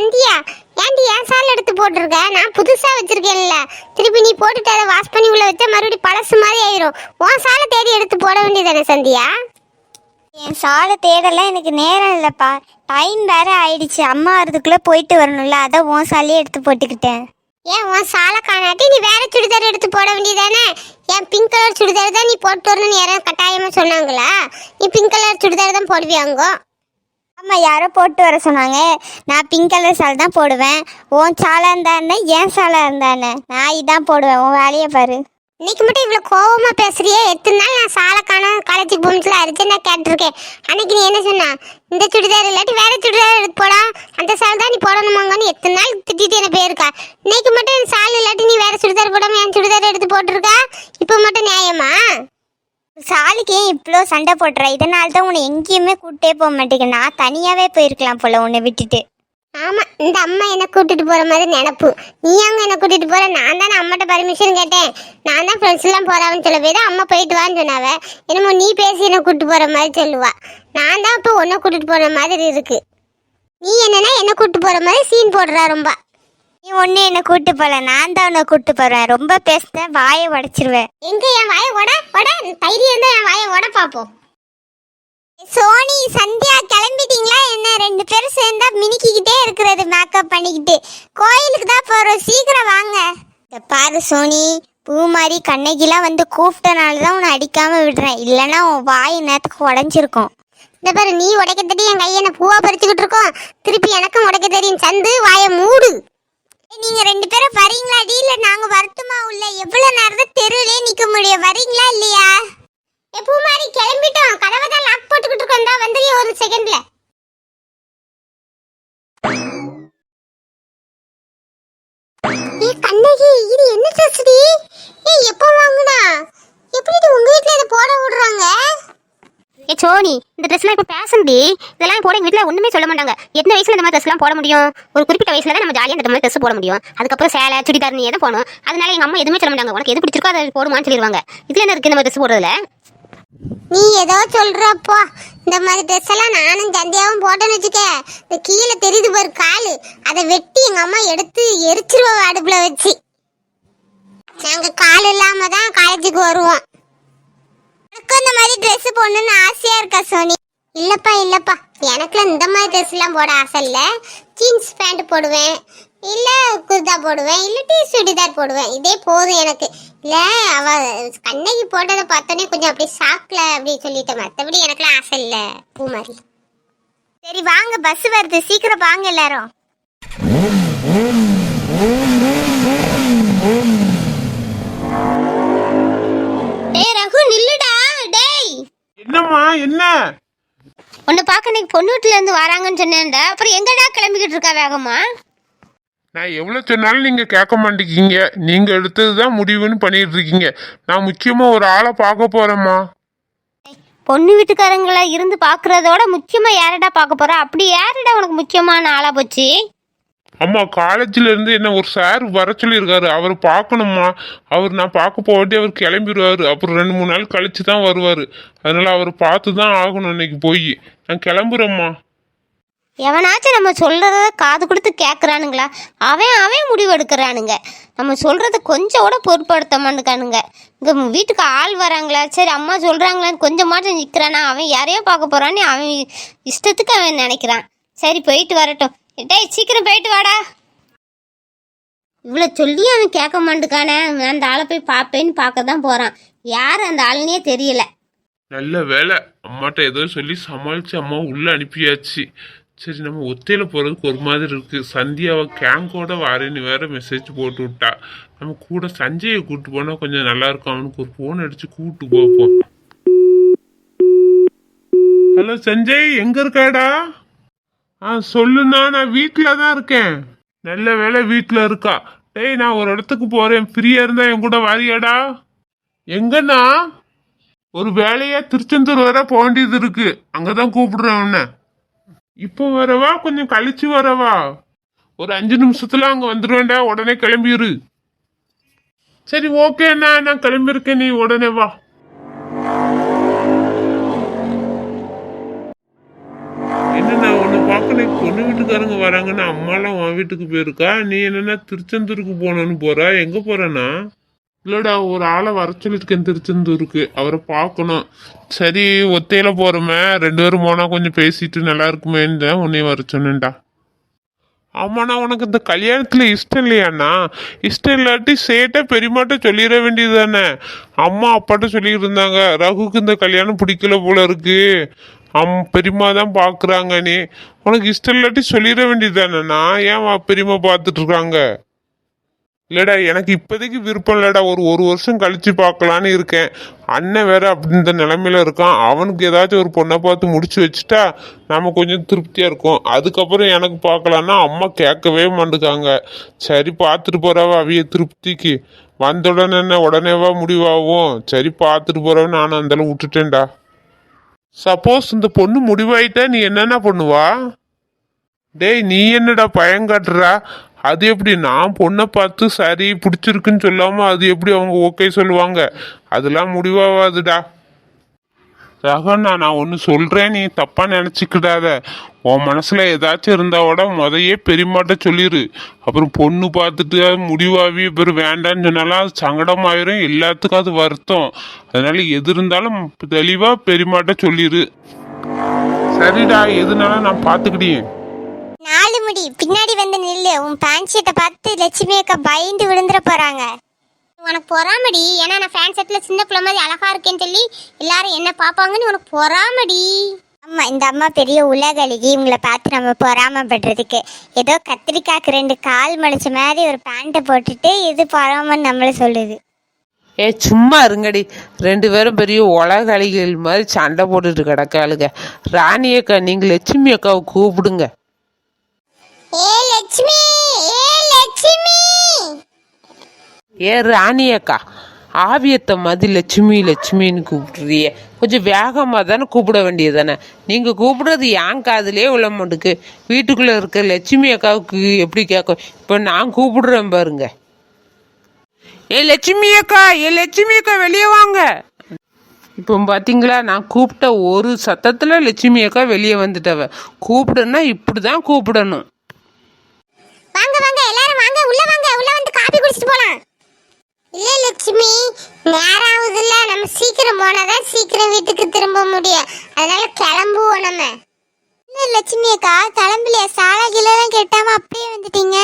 சந்தியா, ஏன்டி என் சால் எடுத்து போட்டிருக்க? நான் புதுசா வச்சிருக்கேன்ல, திருப்பி நீ போட்டுட்டு அதை வாஷ் பண்ணி உள்ள வச்சா மறுபடியும் பழசு மாதிரி ஆயிரும். உன் சாலை தேடி எடுத்து போட வேண்டியதானே சந்தியா? என் சாலை தேடலாம் எனக்கு நேரம் இல்லைப்பா. டைம் வேற ஆயிடுச்சு. அம்மா வரதுக்குள்ளே போயிட்டு வரணும்ல, அதான் உன் சாலையே எடுத்து போட்டுக்கிட்டேன். ஏன் உன் சாலை காணாட்டி நீ வேற சுடிதார் எடுத்து போட வேண்டியதானே? ஏன் பிங்க் கலர் சுடிதார் தான் நீ போட்டு வரணும்னு யாராவது கட்டாயமா சொன்னாங்களா? நீ பிங்க் கலர் சுடிதார் தான் போடுவியாங்க? ஆமாம், யாரோ போட்டு வர சொன்னாங்க. நான் பிங்க் கலர் சாலை தான் போடுவேன். உன் சாலை இருந்தானே, என் சாலை இருந்தானே, நான் இதான் போடுவேன். உன் வேலையை பாரு. இன்னைக்கு மட்டும் இவ்வளோ கோவமா பேசுறியே? எத்தனை நாள் நான் சாலை காணோம் காலேஜுக்கு போகும்போது அரிச்சு நான் கேட்டிருக்கேன். அன்னைக்கு நீ என்ன சொன்னா? இந்த சுடிதார் இல்லாட்டி வேற சுடிதார் எடுத்து போடா, அந்த சால் தான் நீ போடணுமாங்கன்னு எத்தனை நாள் திட்டிட்டு என்ன போயிருக்கா. இன்னைக்கு மட்டும் சால் இல்லாட்டி நீ வேற சுடிதார் போடாம என் சுடிதார் எடுத்து போட்டிருக்கா. இப்போ மட்டும் நியாயமா? சாலுக்கு ஏன் இவ்வளோ சண்டை போட்டுற? இதனால தான் உன்னை எங்கேயுமே கூப்பிட்டே போக மாட்டேங்க. நான் தனியாகவே போயிருக்கலாம் போல உன்னை விட்டுட்டு. ஆமா, இந்த அம்மா என்ன கூட்டிட்டு போற மாதிரி நினப்பு. நீ அங்க என்ன கூட்டிட்டு போற? நான் தானே அம்மாட்ட பர்மிஷன் கேட்டேன். நான் தான் ஃப்ரெண்ட்ஸ் எல்லாம் போறான்னு சொல்ல போய் தான் அம்மா போயிட்டு வான்னு சொன்னாவ. என்னமோ நீ பேசி என்ன கூட்டிட்டு போற மாதிரி சொல்லுவா. நான் தான் இப்போ உன்னை கூட்டிட்டு போற மாதிரி இருக்கு. நீ என்னன்னா என்ன கூட்டிட்டு போற மாதிரி சீன் போடுறா ரொம்ப. நீ ஒன்று என்னை கூப்பிட்டு போகல, நான் தான் உன்னை கூப்பிட்டு போகிறேன். ரொம்ப பேசுன வாயை உடைச்சிருவேன். எங்க என் வாயை உட தைரியம் தான் என் வாயை உட பாப்போம். சோனி, சந்தியா கிளம்பிட்டீங்களா என்ன? ரெண்டு பேரும் சேர்ந்தா மினிக்கிட்டே இருக்கிறது, மேக்கப் பண்ணிக்கிட்டு. கோயிலுக்கு தான் போகிறோம், சீக்கிரம் வாங்க. இந்த பாரு சோனி, பூ மாதிரி கண்ணகிலாம் வந்து கூப்பிட்டனால தான் உன்னை அடிக்காமல் விடுறேன். இல்லைன்னா உன் வாய் நேரத்துக்கு உடஞ்சிருக்கும். இந்த பாரு, நீ உடைக்க தெரியும் என் கையை என்ன பூவா பறிச்சுக்கிட்டு இருக்கோம். திருப்பி எனக்கும் உடைக்க தெரியும். சந்து வாயை மூடு. நீங்க ரெண்டு பேரும் வரீங்களா? இல்ல நாங்க வரட்டுமா? உள்ள எவ்வளவு நேரம் தெருவிலே நிக்க முடியும்? வரீங்களா இல்லையா? எப்போ மாதிரி கிளம்பிட்டோம். கதவை தான் லாக் போட்டுக்கிட்டு இருக்கோம். தான் வந்துறிய ஒரு செகண்ட்ல. கண்ணகி, இது என்ன ட்ரெஸ்டி? எப்போ வாங்குனா? எப்படி உங்க வீட்ல இதை போட விடுறாங்க? சோனி, இந்த ட்ரெஸ்லாம் இப்போ பேசண்டி. இதெல்லாம் போட எங்கள் வீட்டில் ஒன்றுமே சொல்ல மாட்டாங்க. எத்தனை வயசுல இந்த மாதிரி ட்ரெஸ்லாம் போட முடியும்? ஒரு குறிப்பிட்ட வயசுல தான் நம்ம ஜாலியாக இந்த மாதிரி ட்ரெஸ் போட முடியும். அதுக்கப்புறம் சேலை சுடிதார் நீ எதை போகணும். அதனால எங்கள் அம்மா எதுவுமே சொல்ல மாட்டாங்க. உனக்கு எது பிடிச்சிருக்கோ அதை போடுமான்னு சொல்லிடுவாங்க. இதில் என்ன இருக்குது இந்த மாதிரி ட்ரெஸ் போடுறதுல? நீ ஏதோ சொல்றப்போ இந்த மாதிரி ட்ரெஸ் எல்லாம் நானும் சந்தியாவும் போட்டேன்னு வச்சுக்க. இந்த கீழே தெரியுது பாரு காலு, அதை வெட்டி எங்க அம்மா எடுத்து எரிச்சிருவோம் அடுப்புல வச்சு. நாங்க கால் இல்லாம தான் காலேஜுக்கு வருவோம். எனக்கு இந்த மாதிரி ட்ரெஸ் போடணும்னு ஆசையா இருக்கா சோனி? இல்லப்பா, எனக்குலாம் இந்த மாதிரி ட்ரெஸ் எல்லாம் போட ஆசை இல்லை. ஜீன்ஸ் பேண்ட் போடுவேன், இல்ல குர்தா போடுவேன், இல்லாட்டி சுடிதார் போடுவேன். இதே போதும் எனக்கு. இல்ல அவ கண்ணகி போட்டதை பார்த்தோன்னே கொஞ்சம் அப்படி ஷாக்ல அப்படி சொல்லிட்டேன். மற்றபடி எனக்குலாம் ஆசை இல்லை பூ மாதிரி. சரி வாங்க, பஸ் வருது, சீக்கிரம் வாங்க எல்லாரும். டேய் ரகு, நில்லுடா. டேய், என்னம்மா? என்ன? உன்னை பார்க்க இன்னைக்கு பொண்ணு வீட்டுல இருந்து வராங்கன்னு சொன்னேன்டா. அப்புறம் எங்கடா கிளம்பிக்கிட்டு இருக்கா வேகமா? நான் எவ்வளோ சொன்னாலும் நீங்கள் கேட்க மாட்டேங்கிங்க. நீங்கள் எடுத்தது தான் முடிவுன்னு பண்ணிட்டு இருக்கீங்க. நான் முக்கியமாக ஒரு ஆளை பார்க்க போகிறேம்மா. பொண்ணு வீட்டுக்காரங்கள இருந்து பார்க்கறதோட முக்கியமா யாரடா பார்க்க போறா? அப்படி யாரடா உனக்கு முக்கியமான ஆளா போச்சு? அம்மா, காலேஜில் இருந்து என்ன ஒரு சார் வர சொல்லியிருக்காரு. அவர் பார்க்கணும்மா. நான் பார்க்க போகாட்டி அவர் கிளம்பிடுவார். அப்புறம் 2-3 நாள் கழிச்சு தான் வருவார். அதனால் அவர் பார்த்து தான் ஆகணும். இன்னைக்கு போய் நான் கிளம்புறேம்மா. எவனாச்சும் நம்ம சொல்றத காது கொடுத்து கேட்குறானுங்களா? அவன் முடிவு எடுக்கிறானுங்க. நம்ம சொல்றத கொஞ்சம் கூட பொருட்படுத்த மாட்டேக்கானுங்க. இங்கே வீட்டுக்கு ஆள் வராங்களா, சரி அம்மா சொல்றாங்களான்னு கொஞ்சமாச்சும் நிற்கிறானா? அவன் யாரையோ பார்க்க போறான்னு அவன் இஷ்டத்துக்கு அவன் நினைக்கிறான். சரி போயிட்டு வரட்டும். டேய் சீக்கிரம் போயிட்டு வாடா. இவ்வளோ சொல்லி அவன் கேட்க மாட்டுக்கானே. அந்த ஆளை போய் பார்ப்பேன்னு பார்க்க தான் போறான். யார் அந்த ஆளுனே தெரியல. நல்ல வேலை, அம்மாட்ட ஏதோ சொல்லி சமாளித்து அம்மா உள்ளே அனுப்பியாச்சு. சரி, நம்ம ஒத்தையில் போகிறதுக்கு ஒரு மாதிரி இருக்குது. சந்தியாவை கேங்கோட வாரேன்னு வேற மெசேஜ் போட்டு விட்டா. நம்ம கூட சஞ்சயை கூப்பிட்டு போனால் கொஞ்சம் நல்லாயிருக்கும். அவனுக்கு ஒரு ஃபோன் அடித்து கூப்பிட்டு போப்போம். ஹலோ சஞ்சய், எங்கே இருக்காடா? சொல்லுண்ணா, நான் வீட்டில் தான் இருக்கேன். நல்ல வேலை வீட்டில் இருக்கா. டேய், நான் ஒரு இடத்துக்கு போகிறேன். ஃப்ரீயாக இருந்தால் என் கூட வாரியாடா? எங்கண்ணா? ஒரு வேலையாக திருச்செந்தூர் வர போக வேண்டியது இருக்கு. அங்கே தான் கூப்பிடுறேன் உன்னை. இப்போ வரவா கொஞ்சம் கழிச்சு வரவா? ஒரு 5 நிமிஷத்துல அங்கே வந்துடுவேன்டா. உடனே கிளம்பிடு. சரி ஓகேண்ணா, நான் கிளம்பியிருக்கேன். நீ உடனே வா. என்னண்ணா, உன்னை பார்க்க பொண்ணு வீட்டுக்கு வீட்டுக்காரங்க வராங்கன்னு அம்மாலாம் உன் வீட்டுக்கு போயிருக்கா, நீ என்னன்னா திருச்செந்தூருக்கு போகணும்னு போறா? எங்க போறேன்னா? இல்லடா, ஒரு ஆளை வர சொல்லியிருக்கேன் திருச்செந்தூருக்கு, அவரை பார்க்கணும். சரி, ஒத்தையில போறோமே, 2 பேரும் போனா கொஞ்சம் பேசிட்டு நல்லா இருக்குமேன்னு தான் உன்னையும் வர சொன்னேன்டா. ஆமாண்ணா, உனக்கு இந்த கல்யாணத்துல இஷ்டம் இல்லையாண்ணா? இஷ்டம் இல்லாட்டி சேட்டை பெரியமாட்ட சொல்லிட வேண்டியது தானே. அம்மா அப்பாட்ட சொல்லிட்டு இருந்தாங்க, ரகுக்கு இந்த கல்யாணம் பிடிக்கல போல இருக்கு, பெரியம்மா தான் பாக்குறாங்க. நீ உனக்கு இஷ்டம் இல்லாட்டி சொல்லிட வேண்டியது தானேண்ணா. ஏன் பெரியம்மா பார்த்துட்டு இருக்காங்க? இல்லடா, எனக்கு இப்போதைக்கு விருப்பம் இல்லடா, ஒரு வருஷம் கழிச்சு பார்க்கலான்னு இருக்கேன். அண்ணன் வேற அப்படி இந்த நிலைமையில இருக்கான், அவனுக்கு ஏதாச்சும் ஒரு பொண்ணை பார்த்து முடிச்சு வச்சுட்டா நம்ம கொஞ்சம் திருப்தியா இருக்கும். அதுக்கப்புறம் எனக்கு பார்க்கலான்னா அம்மா கேட்கவே மாட்டுக்காங்க. சரி, பார்த்துட்டு போறவ அவிய திருப்திக்கு, வந்த உடனேவா முடிவாகும். சரி, பார்த்துட்டு போறவ நானும் அந்தளவு விட்டுட்டேன்டா. சப்போஸ் இந்த பொண்ணு முடிவாயிட்டா நீ என்னென்ன பண்ணுவா? டேய், நீ என்னடா பயங்காட்டுறா? அது எப்படி நான் பொண்ணை பார்த்து சரி பிடிச்சிருக்குன்னு சொல்லாம அது எப்படி அவங்க ஓகே சொல்லுவாங்க? அதெல்லாம் முடிவாகாதுடா. ரகண்ணா, நான் ஒன்று சொல்றேன், நீ தப்பா நினைச்சுக்கிடாத. உன் மனசுல ஏதாச்சும் இருந்தாவோட முதையே பெரியமாட்ட சொல்லிடு. அப்புறம் பொண்ணு பார்த்துட்டு முடிவாவி அப்புறம் வேண்டான்னு சொன்னாலும் அது சங்கடமாயிரும், எல்லாத்துக்கும் அது வருத்தம். அதனால எது இருந்தாலும் தெளிவா பெரியமாட்ட சொல்லிடு. சரிடா, எதுனாலும் நான் பார்த்துக்கிட்டேன். 4 முடி பின்னாடி வந்து நில்லு. உன் பேண்ட் ஷர்ட்டை பார்த்து லட்சுமி அக்கா பயந்து விழுந்துட போறாங்க. உனக்கு பொறாமடி, ஏன்னா நான் ஃபேன் செட்டில் சின்ன பிள்ளை மாதிரி அழகா இருக்கேன்னு சொல்லி எல்லாரும் என்ன பார்ப்பாங்கன்னு உனக்கு பொறாமடி. ஆமா, இந்த அம்மா பெரிய உலகளி, இவங்களை பார்த்து நம்ம பொறாமப்படுறதுக்கு. ஏதோ கத்திரிக்காய்க்கு 2 கால் முளைச்ச மாதிரி ஒரு பேண்ட்டை போட்டுட்டு இது பொறாமன்னு நம்மள சொல்லுது. சும்மா இருங்கடி, 2 பேரும் பெரிய உலகளிகள் மாதிரி சண்டை போட்டுட்டு கிடக்காளுங்க. ராணி அக்கா, நீங்க லட்சுமி அக்காவை கூப்பிடுங்க. ஏ லட்சுமி, ஏ லட்சுமி. ஏ ராணி அக்கா, ஆவியத்தை மாதிரி லட்சுமி லட்சுமின்னு கூப்பிடுறிய, கொஞ்சம் வேகமாக தானே கூப்பிட வேண்டியது தானே. நீங்கள் கூப்பிடுறது ஏன் காதுலே உள்ள மாட்டுக்கு. வீட்டுக்குள்ளே இருக்க லட்சுமி அக்காவுக்கு எப்படி கேட்கும்? இப்போ நான் கூப்பிடுறேன் பாருங்க. ஏ லட்சுமி அக்கா, ஏ லட்சுமி அக்கா, வெளியே வாங்க. இப்போ பார்த்தீங்களா, நான் கூப்பிட்ட ஒரு சத்தத்தில் லட்சுமி அக்கா வெளியே வந்துட்டவ. கூப்பிடுன்னா இப்படி தான் கூப்பிடணும். வாங்க வாங்க, எல்லாரும் வாங்க, உள்ள வாங்க, உள்ள வந்து காபி குடிச்சிட்டு போலாம். இல்ல லட்சுமி, நேரம் ஆகுதுல்ல, நம்ம சீக்கிரம் போனாதான் சீக்கிரம் வீட்டுக்கு திரும்ப முடியும். அதனால கிளம்புவோம் நம்ம. இல்ல லட்சுமி அக்கா, கிளம்பலையா? சாலை கீழெல்லாம் கெட்டாம அப்படியே வந்துட்டீங்க.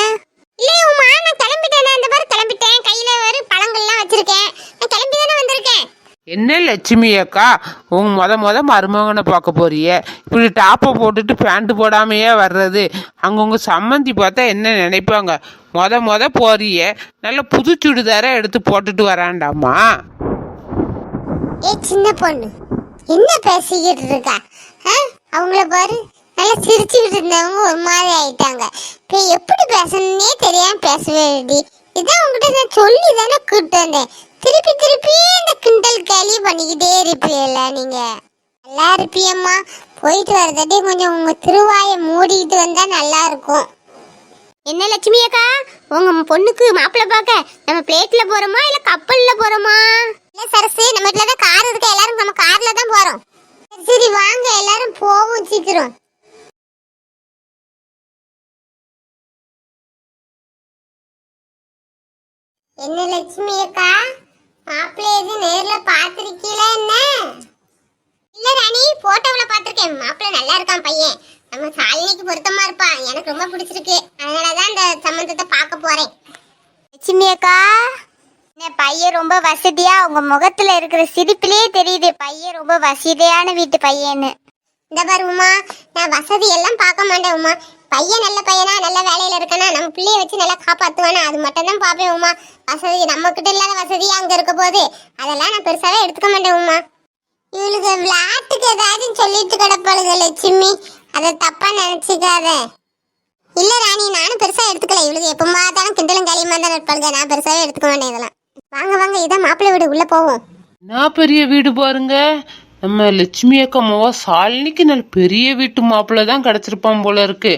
இல்லையே உமா, நான் கிளம்பிட்டேன். அந்த மாதிரி கிளம்பிட்டேன், கையில வேறு பழங்கள்லாம் வச்சிருக்கேன். நான் கிளம்பி தானே வந்திருக்கேன். என்ன லட்சுமி அக்கா, உங்க முத மருமகனை பார்க்க போறிய, இப்படி டாப்பை போட்டுட்டு பேண்ட் போடாமையே வர்றது? அங்கே உங்க சம்மந்தி பார்த்தா என்ன நினைப்பாங்க? முத போறிய, நல்ல புது சுடிதாரை எடுத்து போட்டுட்டு வராண்டாமா. ஏ சின்ன பொண்ணு, என்ன பேசிக்கிட்டு இருக்கா? அவங்கள பாரு, நல்லா சிரிச்சுக்கிட்டு இருந்தவங்க ஒரு மாதிரி ஆயிட்டாங்க. இப்போ எப்படி பேசணுன்னே தெரியாம பேசவே வேண்டி. இதான் உங்ககிட்ட நான் சொல்லி தானே கூப்பிட்டு வந்தேன். திருப்பி திருப்பி இந்த கிண்டல் கேலி பண்ணிக்கிட்டே இருப்பீல்ல நீங்க. நல்லா இருப்பியம்மா, போயிட்டு வரதே கொஞ்சம் உங்க திருவாயை மூடிக்கிட்டு வந்தா நல்லா இருக்கும். என்ன லட்சுமி அக்கா, உங்க பொண்ணுக்கு மாப்பிள்ளை பார்க்க நம்ம பிளேட்ல போறோமா இல்ல கப்பல்ல போறோமா? இல்ல சரசு, நம்ம வீட்டுல தான் கார் இருக்கு, எல்லாரும் நம்ம கார்ல தான் போறோம். சரி வாங்க, எல்லாரும் போவோம் சீக்கிரம். என்ன லட்சுமி அக்கா, மாப்பிள்ளை எது நேர்ல பாத்திருக்கீல? என்ன இல்ல ராணி, போட்டோவுல பாத்திருக்கேன். மாப்பிள்ளை நல்லா இருக்கான் பையன், நம்ம சாலினிக்கு பொருத்தமா இருப்பான், எனக்கு ரொம்ப பிடிச்சிருக்கு. அதனாலதான் இந்த சம்பந்தத்தை பார்க்க போறேன். லட்சுமி அக்கா, இந்த பையன் ரொம்ப வசதியா, உங்க முகத்துல இருக்கிற சிரிப்பிலேயே தெரியுது பையன் ரொம்ப வசதியான வீட்டு பையன்னு. இந்த பாரு உமா, நான் வசதி எல்லாம் பார்க்க மாட்டேன் உமா. பையன் நல்ல பையனா, நல்ல வேலையில இருக்கானா, நம்ம பிள்ளைய வச்சு நல்லா காப்பாத்துவானா, அது மட்டும் தான் பார்ப்பேன் உமா. வசதி நம்ம கிட்ட இல்லாத வசதி அங்க இருக்க போது அதெல்லாம் நான் பெருசாவே எடுத்துக்க மாட்டேன் உமா. இவளுக்கு விளையாட்டுக்கு ஏதாச்சும் சொல்லிட்டு கிடப்பாளுங்க லட்சுமி, அதை தப்பா நினைச்சுக்காத. இல்ல ராணி, நானும் பெருசா எடுத்துக்கல. இவளுக்கு எப்ப பார்த்தாலும் கிண்டலும் களியுமா தான் இருப்பாளுங்க, நான் பெருசாவே எடுத்துக்க மாட்டேன் இதெல்லாம். வாங்க வாங்க, இதான் மாப்பிள்ளை வீடு, உள்ள போவோம். நான் பெரிய வீடு பாருங்க. நம்ம லட்சுமி அக்கா மோவா சாலினிக்கு நல்ல பெரிய வீட்டு மாப்பிள்ளை தான் கிடச்சிருப்பான் போல இருக்கு.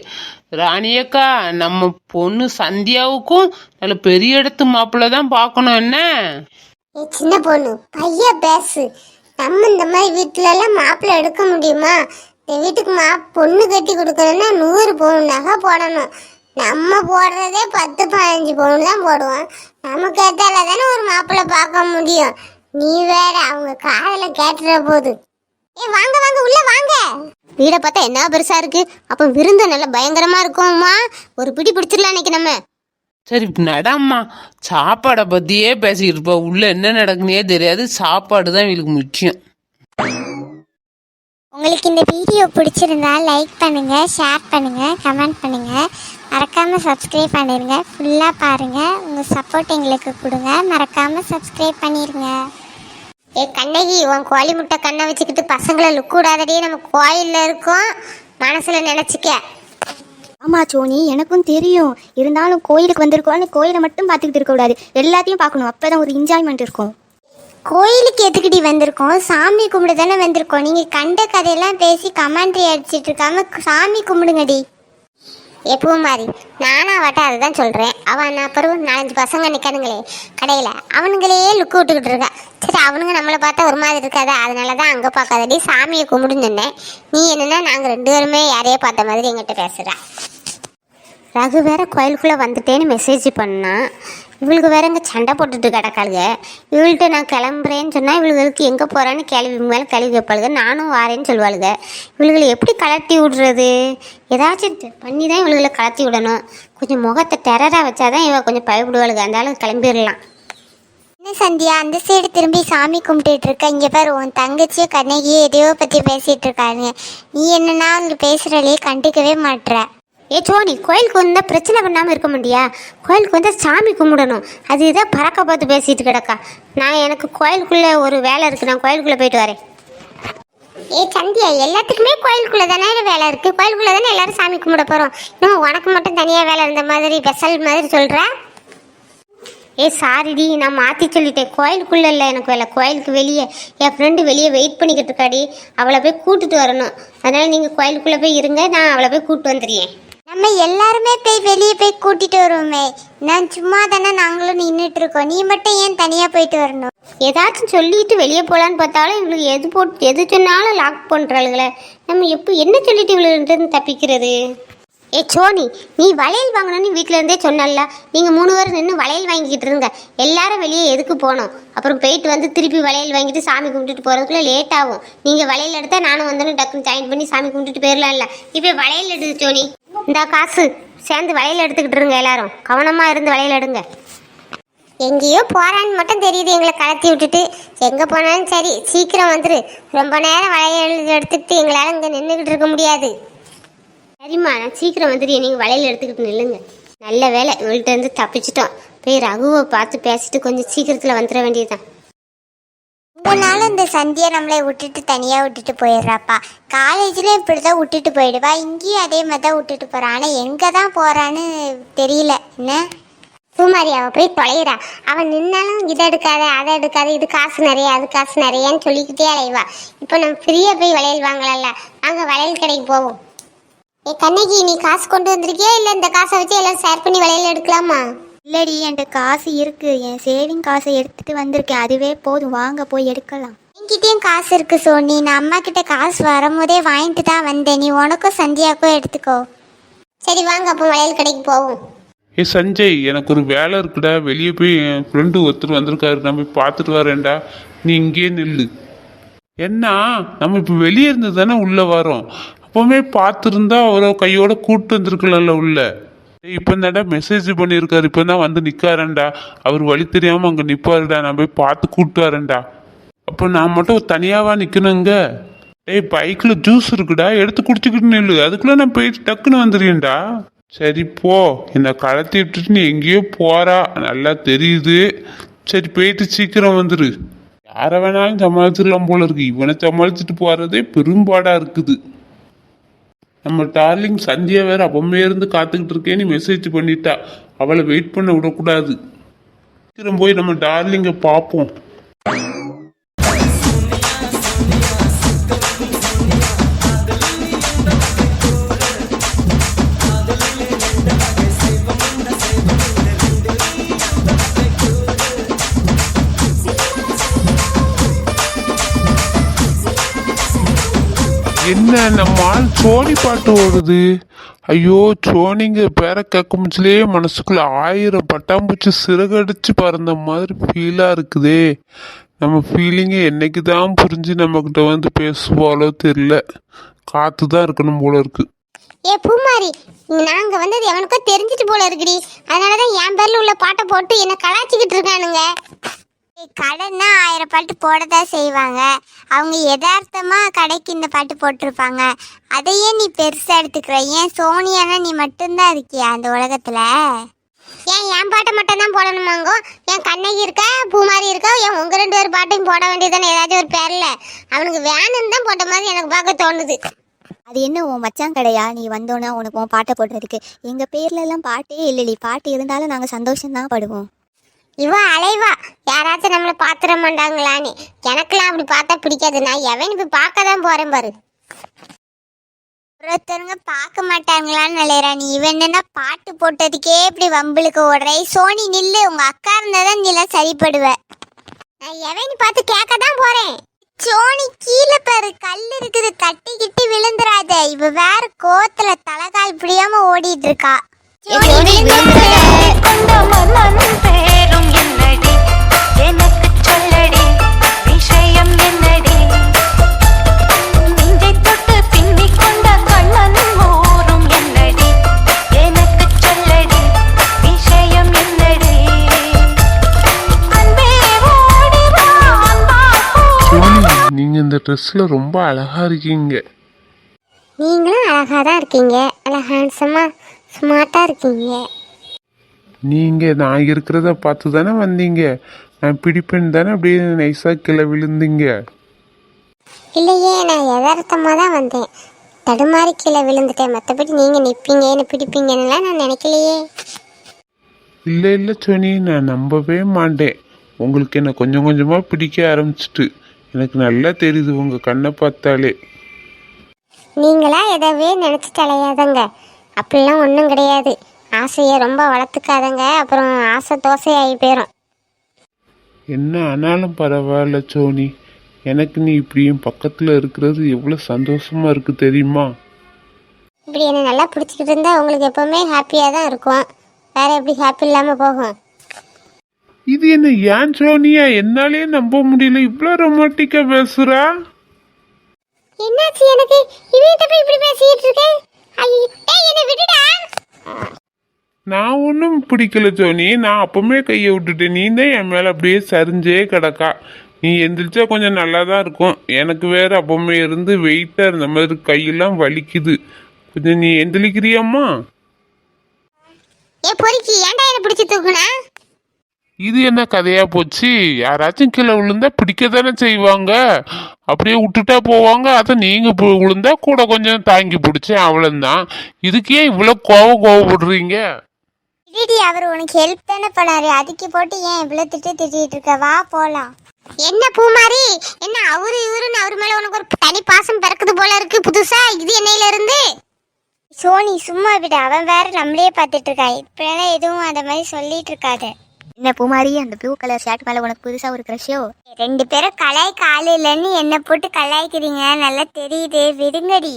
ராணி அக்கா, நம்ம பொண்ணு சந்தியாவுக்கும் நல்ல பெரிய இடத்து மாப்பிள்ளை தான் பார்க்கணும். என்ன சின்ன பொண்ணு, பையன் பேசு. நம்ம இந்த மாதிரி வீட்டுல எல்லாம் மாப்பிள்ளை எடுக்க முடியுமா? இந்த வீட்டுக்குமா பொண்ணு கட்டி கொடுக்கணும்னா 100 பவுன் நகை போடணும். நம்ம போடுறதே 10-15 பவுன் தான் போடுவோம். நமக்கு ஏத்தால தானே ஒரு மாப்பிள்ளை பார்க்க முடியும். நீ வேற அவங்க காதல கேட்டுற போது. வாங்க வாங்க உள்ள வாங்க. வீடை பார்த்தா என்ன பெருசா இருக்கு. அப்போ விருந்து நல்ல பயங்கரமா இருக்கும்மா. ஒரு பிடி பிடிச்சிடலாம் இன்னைக்கு நம்ம. சரி நடம்மா, சாப்பாடை பற்றியே பேசிக்கிட்டு இருப்பா. உள்ள என்ன நடக்குன்னே தெரியாது. சாப்பாடு தான் இவளுக்கு முக்கியம். உங்களுக்கு இந்த வீடியோ பிடிச்சிருந்தா லைக் பண்ணுங்க, ஷேர் பண்ணுங்க, கமெண்ட் பண்ணுங்க, மறக்காம சப்ஸ்கிரைப் பண்ணிருங்க. ஃபுல்லா பாருங்க. உங்க சப்போர்ட் எங்களுக்கு கொடுங்க. மறக்காம சப்ஸ்கிரைப் பண்ணிருங்க. கண்ணகி, உன் கோழி முட்டை கண்ணை வச்சுக்கிட்டு பசங்களை லுக் விடாதடி. நம்ம கோயில்ல இருக்கோம், மனசுல நினைச்சுக்க. ஆமா சோனி, எனக்கும் தெரியும். இருந்தாலும் கோயிலுக்கு வந்திருக்கோம், கோயிலை மட்டும் பார்த்துக்கிட்டு இருக்கக்கூடாது, எல்லாத்தையும் பார்க்கணும். அப்பதான் ஒரு என்ஜாய்மெண்ட் இருக்கும். கோயிலுக்கு எதுக்கிட்டி வந்திருக்கோம்? சாமி கும்பிட தானே வந்திருக்கோம். நீங்க கண்ட கதையெல்லாம் பேசி கமெண்ட்ரி அடிச்சிட்டு இருக்காம சாமி கும்பிடுங்கடி. எப்பவும் மாதிரி நானா வட்ட அதை தான் சொல்றேன். அவன் அப்புறம் 4-5 பசங்க நிற்கானுங்களே கடையில், அவனுங்களே லுக்கு விட்டுக்கிட்டு இருக்கா. சரி, அவனுங்க நம்மளை பார்த்தா ஒரு மாதிரி இருக்காதா, அதனால தான் அங்கே பார்க்காதடி சாமியை கும்பிடுன்னு சொன்னேன். நீ என்னன்னா நாங்கள் 2 பேருமே யாரையோ பார்த்த மாதிரி எங்கிட்ட பேசுகிறா. ரகு வேற கோயிலுக்குள்ளே வந்துட்டேன்னு மெசேஜ் பண்ணா. இவளுக்கு வேற இங்கே சண்டை போட்டுட்டு கிடக்காளுங்க. இவள்கிட்ட நான் கிளம்புறேன்னு சொன்னால் இவளுக்கு எங்கே போகிறான்னு கேள்வி மேலே கேள்வி கேட்பாளுங்க. நானும் வாரேன்னு சொல்லுவாளுங்க. இவளுகளை எப்படி கலட்டி விடுறது? ஏதாச்சும் பண்ணி தான் இவளுகளை கலத்தி விடணும். கொஞ்சம் முகத்தை டெரராக வச்சாதான் இவள் கொஞ்சம் பயப்படுவாளுங்க. அந்த அளவுக்கு கிளம்பிடலாம். என்ன சந்தியா, அந்த சைடு திரும்பி சாமி கும்பிட்டுட்டு இருக்க. இங்கே பாரு, உன் தங்கச்சியோ கண்ணகியோ எதையோ பற்றி பேசிகிட்டு இருக்காங்க. நீ என்னன்னா அவங்க பேசுகிறலையே கண்டுக்கவே மாட்டுற. சோனி, கோயிலுக்கு வந்தால் பிரச்சனை பண்ணாமல் இருக்க முடியா? கோயிலுக்கு வந்தால் சாமி கும்பிடணும். அது இதை பறக்க பார்த்து பேசிட்டு கிடக்கா. நான் எனக்கு கோயிலுக்குள்ளே ஒரு வேலை இருக்குது, நான் கோயிலுக்குள்ளே போயிட்டு வரேன். சந்தியா, எல்லாத்துக்குமே கோயிலுக்குள்ளே தானே வேலை இருக்குது. கோயிலுக்குள்ளே தானே எல்லாரும் சாமி கும்பிட போகிறோம். இன்னும் உனக்கு மட்டும் தனியாக வேலை இருந்த மாதிரி ஸ்பெஷல் மாதிரி சொல்கிற. சாரிடி, நான் மாற்றி சொல்லிட்டேன். கோயிலுக்குள்ளே இல்லை எனக்கு வேலை, கோயிலுக்கு வெளியே. என் ஃப்ரெண்டு வெளியே வெயிட் பண்ணிக்கிட்டு இருக்காடி, அவளை போய் கூட்டிட்டு வரணும். அதனால் நீங்கள் கோயிலுக்குள்ளே போய் இருங்க, நான் அவளை போய் கூப்பிட்டு வந்துடுறேன். நம்ம எல்லாருமே போய் வெளியே போய் கூட்டிட்டு வருவோமே. நான் சும்மா தானே நாங்களும் நின்றுட்டு இருக்கோம். நீ மட்டும் ஏன் தனியாக போயிட்டு வரணும்? ஏதாச்சும் சொல்லிட்டு வெளியே போகலான்னு பார்த்தாலும் இவங்களுக்கு எது சொன்னாலும் லாக் பண்ணுறாளுங்களே. நம்ம என்ன சொல்லிட்டு இவளுக்கு தப்பிக்கிறது? சோனி, நீ வளையல் வாங்கணும்னு வீட்டில் இருந்தே சொன்னல. நீங்கள் 3 பேர் நின்று வளையல் வாங்கிக்கிட்டு இருங்க. எல்லாரும் வெளியே எதுக்கு போகணும்? அப்புறம் போயிட்டு வந்து திருப்பி வளையல் வாங்கிட்டு சாமி கும்பிட்டுட்டு போகிறதுக்குள்ளே லேட் ஆகும். நீங்கள் வளையல் எடுத்தால் நானும் வந்தோன்னு டக்குன்னு ஜாயின் பண்ணி சாமி கும்பிட்டுட்டு போயிடலாம்ல. இப்போ வளையல் எடுத்து சோனி, இந்த காசு சேர்ந்து வளையல் எடுத்துக்கிட்டு இருங்க. எல்லாரும் கவனமாக இருந்து வளையல் எடுங்க. எங்கேயோ போறான்னு மட்டும் தெரியுது, எங்களை கலத்தி விட்டுட்டு. எங்கே போனாலும் சரி, சீக்கிரம் வந்துரு. ரொம்ப நேரம் வளையல் எடுத்துக்கிட்டு எங்களால் இங்கே நின்றுக்கிட்டு இருக்க முடியாது. சரிம்மா, நான் சீக்கிரம் வந்துட்டு நீங்கள் வளையல் எடுத்துக்கிட்டு நில்லுங்க. நல்ல வேலை, இவள்கிட்ட இருந்து தப்பிச்சிட்டோம். போய் ரகுவை பார்த்து பேசிட்டு கொஞ்சம் சீக்கிரத்தில் வந்துட வேண்டியதுதான். இந்த நாள் இந்த சந்தியா நம்மளை விட்டுட்டு தனியாக விட்டுட்டு போயிடுறாப்பா. காலேஜ்லேயும் இப்படி தான் விட்டுட்டு போயிடுவா, இங்கேயும் அதே மாதிரி தான் விட்டுட்டு போகிறான். ஆனால் எங்கே தான் போகிறான்னு தெரியல. என்ன பூமாரி, அவள் போய் தொலைகிறா. அவன் நின்னாலும் இதை எடுக்காத அதை எடுக்காத, இது காசு நிறைய அது காசு நிறையான்னு சொல்லிக்கிட்டே அலைவா. இப்போ நம்ம ஃப்ரீயாக போய் வளையல் வாங்கலாம்ல, அங்கே வளையல் கடைக்கு போவோம். கண்ணகி, நீ காசு கொண்டு வந்திருக்கியா? இல்லை இந்த காசை வச்சு எல்லாம் ஷேர் பண்ணி வளையல் எடுக்கலாமா? இல்லடி, என்கிட்ட காசு இருக்கு. என் சேவிங் காசை எடுத்துட்டு வந்திருக்கேன், அதுவே போதும். வாங்க போய் எடுக்கலாம். என்கிட்டயும் காசு இருக்கு சோனி. நான் அம்மா கிட்ட காசு வரும்போதே வாங்கிட்டு தான் வந்தேன். நீ உனக்கும் சந்தியாவுக்கும் எடுத்துக்கோ. சரி வாங்க, அப்போ வளையல் கடைக்கு போவோம். சஞ்சய், எனக்கு ஒரு வேலை இருக்குடா. வெளியே போய் என் ஃப்ரெண்டு ஒருத்தர் வந்திருக்காரு, நான் போய் பார்த்துட்டு வரேன்டா. நீ இங்கேயே நில்லு. என்ன, நம்ம இப்போ வெளியே இருந்து தானே உள்ளே வரோம். அப்போவுமே பார்த்துருந்தா அவரை கையோட கூப்பிட்டு வந்திருக்கலாம்ல உள்ள. இப்போ தான்டா மெசேஜ் பண்ணியிருக்காரு, இப்போ தான் வந்து நிற்காரண்டா. அவர் வழி தெரியாமல் அங்கே நிற்பாருடா. நான் போய் பார்த்து கூப்பிட்டு வரேன்டா. அப்போ நான் மட்டும் தனியாவா நிற்கணுங்க? பைக்கில் ஜூஸ் இருக்குடா, எடுத்து குடிச்சுக்கிட்டு நில்லு. அதுக்குள்ளே நான் போயிட்டு டக்குன்னு வந்துடுறேன்டா. சரி போ, என்னை கலத்தி விட்டுட்டு நீ எங்கேயோ போறா, நல்லா தெரியுது. சரி போயிட்டு சீக்கிரம் வந்துரு. யாரை வேணாலும் சமாளிச்சிடலாம் போல இருக்கு. இவனை சமாளிச்சுட்டு போறதே பெரும்பாடா இருக்குது. நம்ம டார்லிங் சந்தியா வேற அப்பமே இருந்து காத்துக்கிட்டு இருக்கேன்னு மெசேஜ் பண்ணிட்டா. அவளை வெயிட் பண்ண விடக்கூடாது. சீக்கிரம் போய் நம்ம டார்லிங்கை பார்ப்போம். என்ன நம்ம ஆள் சோனி பாட்டு ஓடுது. ஐயோ, சோனிங்க பேரை கேட்கும்போதுலே மனசுக்குள்ள 1000 பட்டாம்பூச்சி சிறகடிச்சு பறந்த மாதிரி ஃபீலாக இருக்குதே. நம்ம ஃபீலிங்கை என்னைக்கு தான் புரிஞ்சு நம்மக்கிட்ட வந்து பேசுவாளோ தெரியல. காத்து தான் இருக்கணும் போல இருக்கு. ஏ பூமாரி, நாங்க வந்தது எவனுக்கோ தெரிஞ்சிட்டு போல இருக்குடி. அதனாலதான் என் பேர்ல உள்ள பாட்டை போட்டு என்ன கலாச்சிக்கிட்டு இருக்கானுங்க. கடைன்னா 1000 பாட்டு போடதான் செய்வாங்க. அவங்க யதார்த்தமா கடைக்கு இந்த பாட்டு போட்டிருப்பாங்க. அதையே நீ பெருசா எடுத்துக்கிற. ஏன் சோனியானா நீ மட்டும்தான் இருக்கியா அந்த உலகத்துல? ஏன் என் பாட்டை மட்டும் தான் போடணுமாங்கோ? என் கண்ணகி இருக்கா, பூமாரி இருக்கா, ஏன் உங்க 2 பேர் பாட்டையும் போட வேண்டியதானே ஏதாச்சும் ஒரு பேர்ல? அவனுக்கு வேணும்னு தான் போட்ட மாதிரி எனக்கு பார்க்க தோணுது. அது என்ன உன் மச்சான் கடையா? நீ வந்தோன்னா உனக்கு உன் பாட்டை போடுறதுக்கு. எங்க பேர்ல எல்லாம் பாட்டே இல்லடி. பாட்டு இருந்தாலும் நாங்க சந்தோஷம்தான் படுவோம். இவ அலைவா யாராச்சும் நம்மளை பாத்துட மாட்டாங்களான்னு. எனக்கெல்லாம் அப்படி பார்த்தா பிடிக்காது. நான் எவன் இப்ப பார்க்க தான் போறேன் பாரு. ஒருத்தருங்க பார்க்க மாட்டாங்களான்னு நிலையறா நீ. இவன் என்னன்னா பாட்டு போட்டதுக்கே இப்படி வம்புளுக்கு ஓடுற. சோனி நில்லு, உங்க அக்கா இருந்தாதான் நீ எல்லாம் சரிப்படுவ. நான் எவன் பார்த்து கேட்க தான் போறேன். சோனி கீழே பாரு, கல் இருக்குது, தட்டிக்கிட்டு விழுந்துராத. இவ வேற கோத்துல தலைகால் புரியாம ஓடிட்டு இருக்கா. நீங்க இந்த ட்ரெஸ்ல ரொம்ப அழகா இருக்கீங்க. நீங்களும் அழகா தான் இருக்கீங்க. நல்லா ஹேண்ட்ஸமா ஸ்மார்ட்டா இருக்கீங்க. நீங்க நான் இருக்கிறத பார்த்து தானே வந்தீங்க. நான் பிடிப்பேன் தானே அப்படியே நைஸா கீழே விழுந்தீங்க. இல்லையே, நான் யதார்த்தமா தான் வந்தேன். தடுமாறி கீழே விழுந்துட்டேன். மற்றபடி நீங்க நிற்பீங்க என்ன பிடிப்பீங்கன்னுலாம் நான் நினைக்கலையே. இல்லை இல்லை சோனி, நான் நம்பவே மாட்டேன். உங்களுக்கு என்ன கொஞ்சம் கொஞ்சமாக பிடிக்க ஆரம்பிச்சிட்டு எனக்கு நல்லா தெரியுது உங்கள் கண்ணை பார்த்தாலே. நீங்களா எதவே நினச்சிட்டு அலையாதங்க. அப்படிலாம் ஒன்றும் கிடையாது. ஆசையை ரொம்ப வளர்த்துக்காதங்க, அப்புறம் ஆசை தோசையாகி போயிடும். என்ன ஆனாலும் பரவாயில்ல சோனி, எனக்கு நீ இப்படியும் பக்கத்தில் இருக்கிறது எவ்வளோ சந்தோஷமாக இருக்குது தெரியுமா? இப்படி என்னை நல்லா பிடிச்சிக்கிட்டு இருந்தா உங்களுக்கு எப்போவுமே ஹாப்பியாக தான் இருக்கும். வேற எப்படி ஹாப்பி இல்லாமல் போகும்? இது என்ன ஏன் சோனியா, என்னாலே நம்ப முடியல, இவ்வளோ ரொமான்டிக்கா பேசுறா. என்னாச்சு எனக்கு? இவன் தப்ப இப்படி பேசிட்டு இருக்கேன். ஐயோ, ஏய் என்னை விடுடா. நான் ஒன்றும் பிடிக்கல சோனி, நான் அப்பவுமே கையை விட்டுட்டேன். நீ தான் என் மேலே அப்படியே சரிஞ்சே கிடக்கா. நீ எந்திரிச்சா கொஞ்சம் நல்லா தான் இருக்கும். எனக்கு வேற அப்பவுமே இருந்து வெயிட்டாக இருந்த மாதிரி கையெல்லாம் வலிக்குது. கொஞ்சம் நீ எந்திரிக்கிறியம்மா? ஏ பொறுக்கி, ஏன்டா என்னை பிடிச்சி தூக்குனா? இது என்ன கதையா போச்சு? யாராச்சும் கீழே விழுந்தா பிடிக்க தானே செய்வாங்க, அப்படியே விட்டுட்டா போவாங்க. அதை நீங்க விழுந்தா கூட கொஞ்சம் தாங்கி பிடிச்சேன், அவ்வளவுதான். இதுக்கே இவ்வளோ கோவப்படுறீங்க? இல்லடி, அவர் உனக்கு ஹெல்ப் தானே பண்ணாரு. அதுக்கு போட்டு ஏன் இவ்வளவு திட்டிட்டு இருக்க? வா போலாம். என்ன பூமாரி, என்ன அவரு இவருன்னு அவர் மேல உனக்கு ஒரு தனி பாசம் பிறக்குது போல இருக்கு புதுசா. இது என்னையில இருந்து? சோனி சும்மா விட, அவன் வேற நம்மளே பார்த்துட்டு இருக்கா. இப்பெல்லாம் எதுவும் அந்த மாதிரி சொல்லிட்டு இருக்காத. என்ன பூமாரி, அந்த ப்ளூ கலர் ஷர்ட் மேல உனக்கு புதுசா ஒரு க்ரஷோ? 2 பேரும் கலாய்க்க ஆள் இல்லைன்னு என்ன போட்டு கலாய்க்கிறீங்க. நல்லா தெரியுது, விடுங்கடி.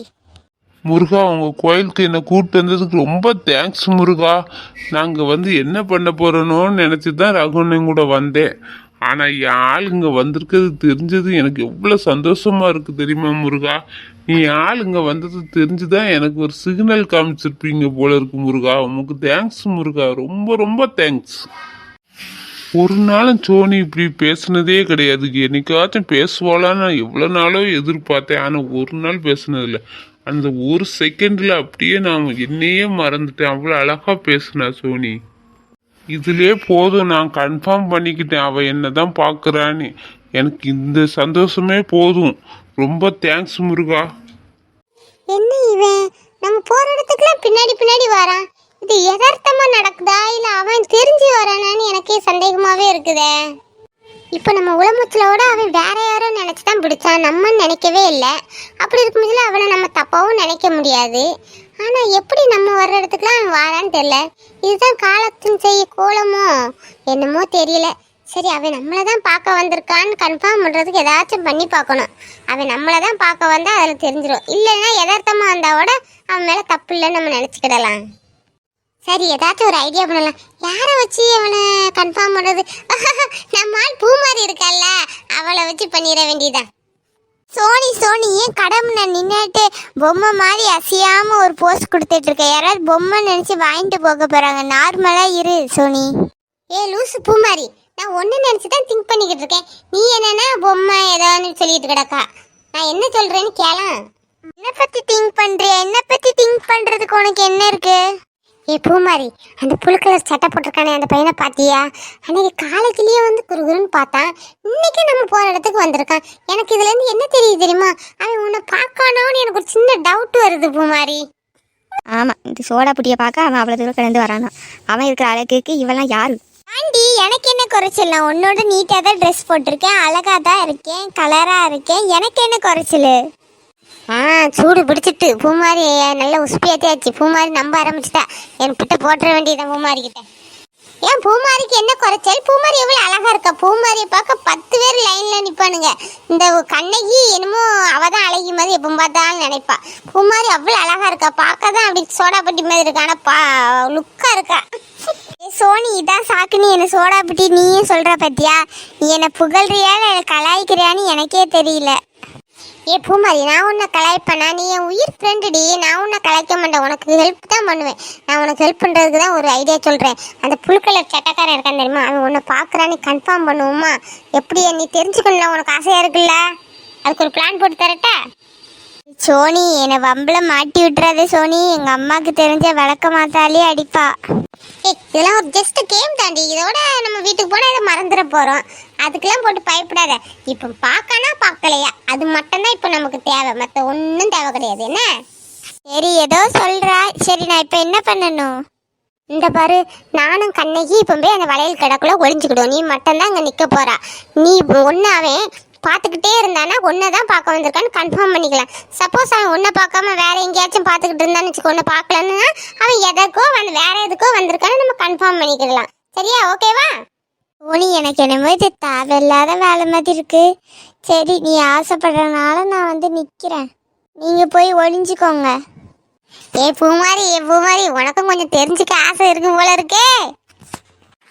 முருகா, உங்க கோயிலுக்கு என்னை கூப்பிட்டு வந்ததுக்கு ரொம்ப தேங்க்ஸ் முருகா. நாங்கள் வந்து என்ன பண்ண போறோன்னு நினச்சி தான் ரகுனன் கூட வந்தேன். ஆனால் என் ஆள் இங்கே வந்திருக்கிறது தெரிஞ்சது எனக்கு எவ்வளோ சந்தோஷமா இருக்கு தெரியுமா முருகா? நீ ஆள் இங்கே வந்தது தெரிஞ்சுதான் எனக்கு ஒரு சிக்னல் காமிச்சிருப்பீங்க போல இருக்கு முருகா. உனக்கு தேங்க்ஸ் முருகா, ரொம்ப ரொம்ப தேங்க்ஸ். ஒரு நாளும் சோனி இப்படி பேசுனதே கிடையாது. என்னைக்காச்சும் பேசுவாளான்னு நான் எவ்வளோ நாளோ எதிர்பார்த்தேன். ஆனால் ஒரு நாள் பேசுனதில்லை. அந்த ஒரு செகண்டில் அப்படியே நான் என்னையே மறந்துட்டேன். அவ்வளோ அழகாக பேசுனா சோனி. இதுலேயே போதும், நான் கன்ஃபார்ம் பண்ணிக்கிட்டேன் அவள் என்ன தான் பார்க்குறான்னு. எனக்கு இந்த சந்தோஷமே போதும். ரொம்ப தேங்க்ஸ் முருகா. என்ன இவன் நம்ம போற இடத்துக்குலாம் பின்னாடி பின்னாடி வரான்? இது யதார்த்தமா நடக்குதா இல்ல அவன் தெரிஞ்சு வரானான்னு எனக்கே சந்தேகமாவே இருக்குதே. இப்போ நம்ம உளமுச்சலோட அவன் வேற யாரோ நினைச்சுதான் பிடிச்சான், நம்ம நினைக்கவே இல்லை. அப்படி இருக்கும்போதுல அவனை நம்ம தப்பாவும் நினைக்க முடியாது. ஆனா எப்படி நம்ம வர்ற இடத்துக்குலாம் அவன் வாரான்னு தெரியல. இதுதான் காலத்தின் செய்ய கோலமோ என்னமோ தெரியல. சரி அவன் நம்மளை தான் பார்க்க வந்திருக்கான்னு கன்ஃபார்ம் பண்ணுறதுக்கு ஏதாச்சும் பண்ணி பார்க்கணும். அவன் நம்மளை தான் பார்க்க வந்தால் அதில் தெரிஞ்சிடும். இல்லைன்னா யதார்த்தமாக வந்தாவோட அவன் மேலே தப்பு இல்லைன்னு நம்ம நினச்சிக்கிடலாம். சரி ஏதாச்சும் ஒரு ஐடியா பண்ணலாம். யாரை வச்சு அவனை கன்ஃபார்ம் பண்ணுறது? நம்ம ஆள் பூமாரி இருக்கால்ல, அவளை வச்சு பண்ணிட வேண்டியதான். சோனி ஏன் கடவுளை நின்றுட்டு பொம்மை மாதிரி அசையாம ஒரு போஸ்ட் கொடுத்துட்டு இருக்க? யாராவது பொம்மை நினைச்சு வாங்கிட்டு போக போறாங்க. நார்மலா இரு சோனி. ஏ லூசு பூமாரி, நான் ஒன்று நினச்சி தான் திங்க் பண்ணிக்கிட்டு இருக்கேன். நீ என்னன்னா பொம்மை ஏதோன்னு சொல்லிட்டு கிடக்கா. நான் என்ன சொல்கிறேன்னு கேளேன். என்ன பத்தி திங்க் பண்றியா? என்ன பத்தி திங்க் பண்றதுக்கு உனக்கு என்ன இருக்கு? ஏ பூமாரி, அந்த புழு கலர் சட்டை போட்டிருக்கானே அந்த பையனை பார்த்தியா? அன்னைக்கு காலேஜ்லேயே வந்து குறுகுறுன்னு பார்த்தான். இன்னைக்கு நம்ம போகிற இடத்துக்கு வந்திருக்கான். எனக்கு இதுலேருந்து என்ன தெரியுது தெரியுமா? அவன் உன்னை பார்க்கானோன்னு எனக்கு ஒரு சின்ன டவுட் வருது பூமாரி. ஆமா, இந்த சோடா புட்டியை பார்க்க அவன் அவ்வளவு தூரம் கிளந்து வரானா? அவன் இருக்கிற அழகுக்கு இவெல்லாம் யாரு? ஆண்டி, எனக்கு என்ன குறைச்சல்? நான் உன்னோட நீட்டாக தான் ட்ரெஸ் போட்டிருக்கேன், அழகாக தான் இருக்கேன், கலராக இருக்கேன். எனக்கு என்ன குறைச்சல்? சூடு பிடிச்சிட்டு பூமாரி நல்லா உசுப்பியாத்தியாச்சு. பூமாரி நம்ப ஆரம்பிச்சுட்டா. என்கிட்ட போட்டுற வேண்டியதான் பூமாரி கிட்ட. ஏன் பூமாரிக்கு என்ன குறைச்சல்? பூமாரி எவ்வளோ அழகா இருக்கா. பூமாரியை பார்க்க 10 பேர் லைன்ல நிற்பானுங்க. இந்த கண்ணகி என்னமோ அவ தான் அழகி மாதிரி எப்போ பார்த்தாலும் நினைப்பா. பூமாரி அவ்வளோ அழகா இருக்கா. பார்க்க தான் அப்படி சோடா பட்டி மாதிரி இருக்கா. ஆனால் லுக்கா இருக்கா. சோனி, இதான் சாக்கு. நீ என்ன சோடா புட்டி நீயும் சொல்ற பத்தியா? நீ என்ன புகழ்றியா இல்லை கலாய்க்கிறியான்னு எனக்கே தெரியல. ஏ பூமாரி, நான் உன்னை கலாய்ப்பேனா? நீ என் உயிர் ஃப்ரெண்டுடி. நான் உன்னை கலாய்க்க மாட்டேன், உனக்கு ஹெல்ப் தான் பண்ணுவேன். நான் உனக்கு ஹெல்ப் பண்ணுறதுக்கு தான் ஒரு ஐடியா சொல்கிறேன். அந்த புழுக்கலர் சட்டக்காரன் இருக்கான்னு தெரியுமா? அவன் உன்னை பார்க்குறான்னு கன்ஃபார்ம் பண்ணுவோமா? எப்படி நீ தெரிஞ்சுக்கணும்ல, உனக்கு ஆசையாக இருக்குல்ல? அதுக்கு ஒரு பிளான் போட்டு தரட்டா? சோனி, என்னை வம்பல மாட்டி விட்டுறாதே சோனி. எங்கள் அம்மாவுக்கு தெரிஞ்ச விளக்க மாத்தாலே அடிப்பா. இதெல்லாம் ஒரு ஜஸ்ட் கேம் தாண்டி. இதோட நம்ம வீட்டுக்கு போனால் இதை மறந்துட போகிறோம். அதுக்கெல்லாம் போட்டு பயப்படாத. இப்போ பார்க்கனா பார்க்கலையா அது மட்டும்தான் இப்போ நமக்கு தேவை. மற்ற ஒன்றும் தேவை கிடையாது. என்ன? சரி, ஏதோ சொல்கிறா. சரி, நான் இப்போ என்ன பண்ணணும்? இந்த பாரு, நானும் கண்ணகி இப்போ போய் அந்த வளையல் கடைக்குள்ளே ஒளிஞ்சுக்கிடுவோம். நீ மட்டும்தான் அங்கே நிற்க போகிறா. நீ ஒன்று அவன் பார்த்துக்கிட்டே இருந்தானா ஒன்றை தான் பார்க்க வந்திருக்கான்னு கன்ஃபார்ம் பண்ணிக்கலாம். சப்போஸ் அவன் ஒன்றை பார்க்காம வேற எங்கேயாச்சும் பார்த்துக்கிட்டு இருந்தான்னு வச்சுக்கோ, ஒன்றை பார்க்கலன்னா அவன் எதற்கோ வேற எதுக்கோ வந்திருக்கான்னு நம்ம கன்ஃபார்ம் பண்ணிக்கலாம். சரியா? ஓகேவா? சோனி, எனக்கு என்னமோ இது தேவையில்லாத வேலை மாதிரி இருக்கு. சரி, நீ ஆசைப்படுறதுனால நான் வந்து நிற்கிறேன். நீங்கள் போய் ஒளிஞ்சுக்கோங்க. ஏ பூமாரி, உனக்கும் கொஞ்சம் தெரிஞ்சுக்க ஆசை இருக்கும் போல இருக்கே.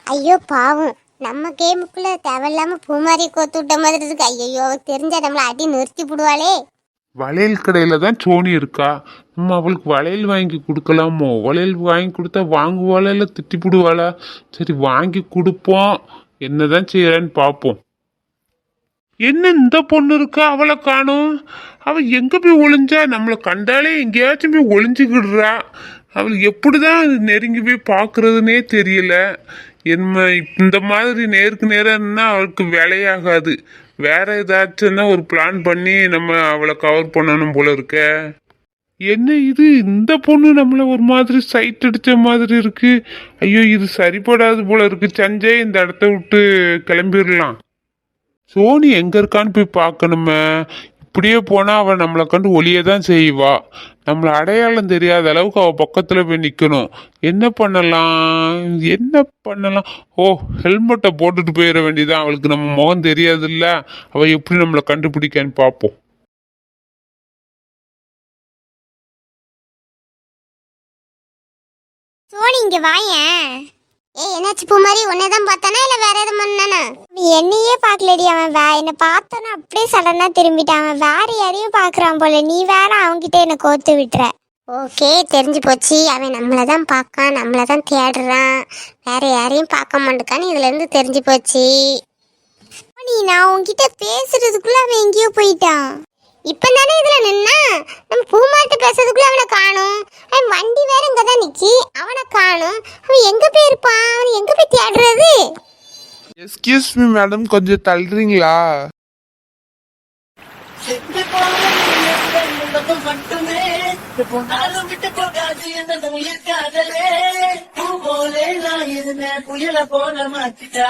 ஐயோ பாவம், நம்ம கேமுக்குள்ள தேவையில்லாம பூமாரி கோத்து விட்ட மாதிரி இருக்கு. ஐயோ, தெரிஞ்சா நம்மள அடி நிறுத்தி விடுவாளே. வளையல் கடையில தான் சோனி இருக்கா. நம்ம அவளுக்கு வளையல் வாங்கி கொடுக்கலாமோ? வளையல் வாங்கி கொடுத்தா வாங்குவாளா இல்லை திட்டி போடுவாளா? சரி, வாங்கி கொடுப்போம். என்னதான் செய்யறான்னு பார்ப்போம். என்ன இந்த பொண்ணு இருக்கா, அவளை காணும். அவள் எங்க போய் ஒளிஞ்சா? நம்மளை கண்டாலே எங்கேயாச்சும் போய் ஒளிஞ்சுக்கிடுறா. அவள் எப்படிதான் நெருங்கி போய் பார்க்கறதுனே தெரியல. என்ன இந்த மாதிரி நேருக்கு நேரம்னா அவளுக்கு வேலையாகாது. வேற ஏதாச்சும்னா ஒரு பிளான் பண்ணி நம்ம அவளை கவர் பண்ணணும் போல இருக்க. என்ன இது, இந்த பொண்ணு நம்மள ஒரு மாதிரி சைட் அடிச்ச மாதிரி இருக்கு. ஐயோ, இது சரிப்படாது போல இருக்கு. சஞ்சய், இந்த இடத்த விட்டு கிளம்பிடலாம். சோனி எங்க இருக்கான்னு போய் பார்க்கணுமே. இப்படியே போனா அவள் நம்மளை கண்டு ஒளிய தான் செய்வா. நம்மளை அடையாளம் தெரியாத அளவுக்கு அவள் பக்கத்துல போய் நிக்கணும். என்ன பண்ணலாம்? ஓ, ஹெல்மெட்டை போட்டுட்டு போயிட வேண்டியதான். அவளுக்கு நம்ம முகம் தெரியாது இல்ல, அவள் எப்படி நம்மளை கண்டுபிடிக்கான்னு பார்ப்போம். சோனி, இங்கே வாயேன். என்னாச்சு பூமாரி? உன்னைதான் பார்த்தானா இல்லை வேற எதுவும் பண்ணானா? நீ என்னையே பார்க்கலடி. அவன் என்னை பார்த்தோன்னா அப்படியே சடனா திரும்பிட்டான். அவன் வேற யாரையும் பார்க்குறான் போல. நீ வேற அவன்கிட்ட என்னை கோத்து விட்டுற. ஓகே, தெரிஞ்சு போச்சு. அவன் நம்மளை தான் பார்க்கான், நம்மளை தான் தேடுறான், வேற யாரையும் பார்க்க மாட்டேக்கான்னு இதுல இருந்து தெரிஞ்சு போச்சு. நீ நான் உன்கிட்ட பேசுறதுக்குள்ள அவன் எங்கேயோ போயிட்டான். இப்போ தானே இதுல நின்னா. நம்ம பூமாரிட்ட பேசுறதுக்குள்ள அவனை காணும். அவன் வண்டி வேற இங்கே தான் நிற்கி, அவனை காணும். அவன் எங்க போயிருப்பான்? அவன் எங்க போய் தேடுறது? எஸ்கியூஸ் மீ மேடம், கொஞ்சம் தள்ளுறீங்களா? புயல போல மாத்திட்டா